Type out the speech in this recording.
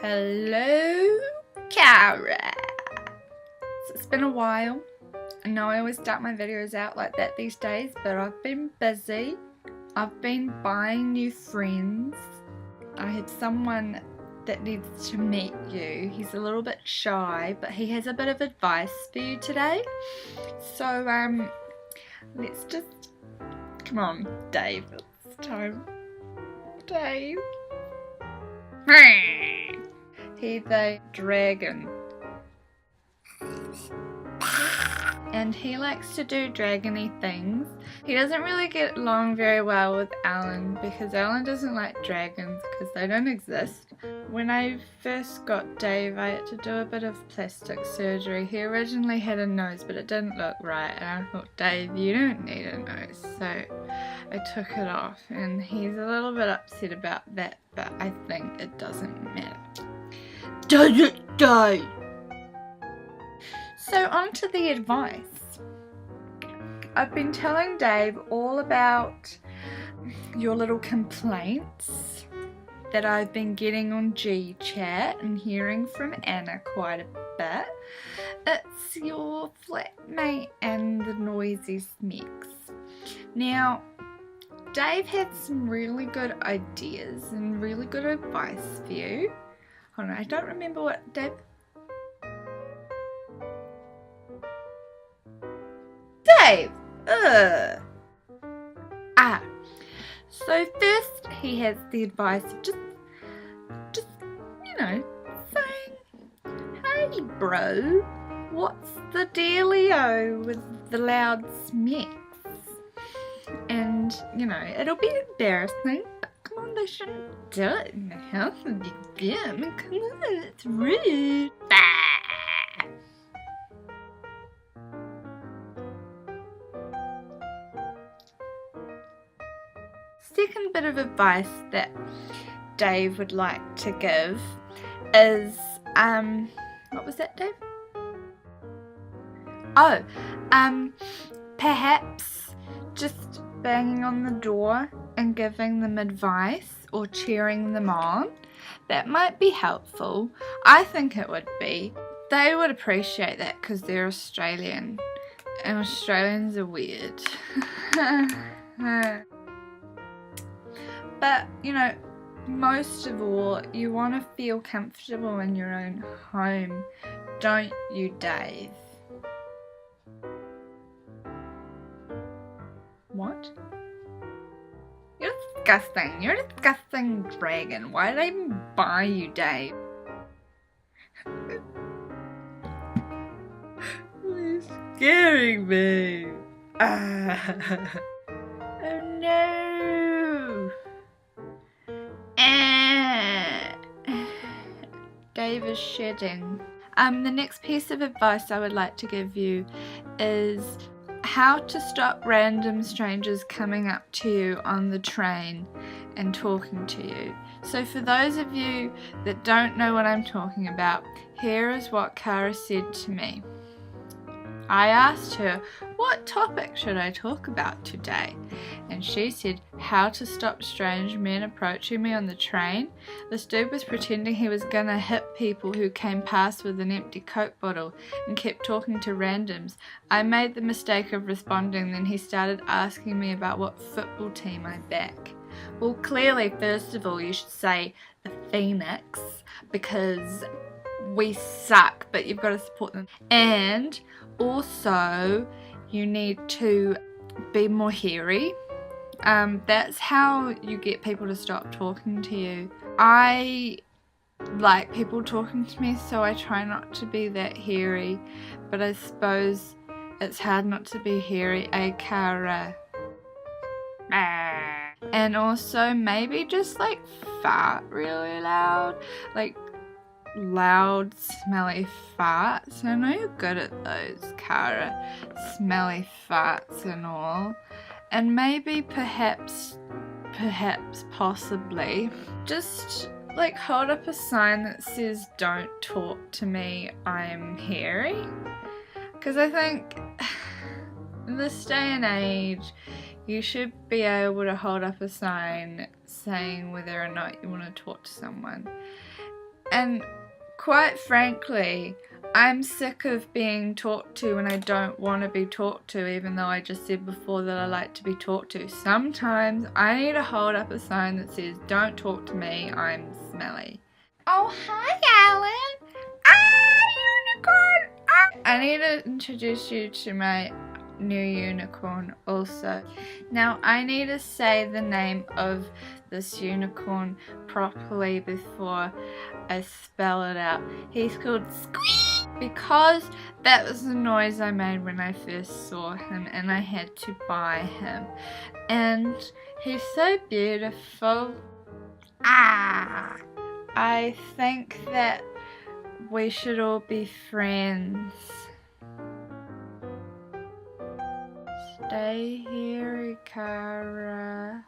Hello, Cara. It's been a while. I know I always start my videos out like that these days, but I've been busy. I've been buying new friends. I have someone that needs to meet you. He's a little bit shy, but he has a bit of advice for you today. So, let's just... Come on, Dave. It's time. Dave. He's a dragon. And he likes to do dragony things. He doesn't really get along very well with Alan because Alan doesn't like dragons because they don't exist. When I first got Dave, I had to do a bit of plastic surgery. He originally had a nose, but it didn't look right, and I thought, Dave, you don't need a nose. So I took it off, and he's a little bit upset about that, but I think it doesn't matter. Does it, Dave? So on to the advice. I've been telling Dave all about your little complaints that I've been getting on G-Chat and hearing from Anna quite a bit. It's your flatmate and the noisy smicks. Now, Dave had some really good ideas and really good advice for you. Hold on, I don't remember what Dave... Dave! Ugh. So first he has the advice of just you know, saying, hey bro, what's the dealio with the loud smicks? And, you know, it'll be embarrassing, but come on, they shouldn't do it in the house of them. Come on, it's rude. Second bit of advice that Dave would like to give is, what was that, Dave? Oh, perhaps just banging on the door and giving them advice or cheering them on. That might be helpful. I think it would be. They would appreciate that because they're Australian, and Australians are weird. But, you know, most of all, you want to feel comfortable in your own home, don't you, Dave? What? You're disgusting. You're a disgusting dragon. Why did I even buy you, Dave? You're scaring me. Oh no. Dave is shedding. The next piece of advice I would like to give you is how to stop random strangers coming up to you on the train and talking to you. So for those of you that don't know what I'm talking about, here is what Cara said to me. I asked her, what topic should I talk about today? And she said, how to stop strange men approaching me on the train. This dude was pretending he was gonna hit people who came past with an empty Coke bottle and kept talking to randoms. I made the mistake of responding, then he started asking me about what football team I back. Well, clearly, first of all, you should say the Phoenix, because we suck, but you've got to support them. And also, you need to be more hairy. That's how you get people to stop talking to you. I like people talking to me, so I try not to be that hairy, but I suppose it's hard not to be hairy, Cara. And also maybe just like fart really loud, like loud smelly farts. I know you're good at those, Cara, smelly farts and all. And maybe possibly just like hold up a sign that says don't talk to me, I'm hairy. Because I think in this day and age you should be able to hold up a sign saying whether or not you want to talk to someone. And quite frankly, I'm sick of being talked to when I don't want to be talked to, even though I just said before that I like to be talked to. Sometimes I need to hold up a sign that says, "Don't talk to me, I'm smelly." Oh, hi, Alan. Unicorn. I need to introduce you to my new unicorn also. Now I need to say the name of this unicorn properly before I spell it out. He's called Squeak, because that was the noise I made when I first saw him and I had to buy him. And he's so beautiful. I think that we should all be friends. Stay here, Cara.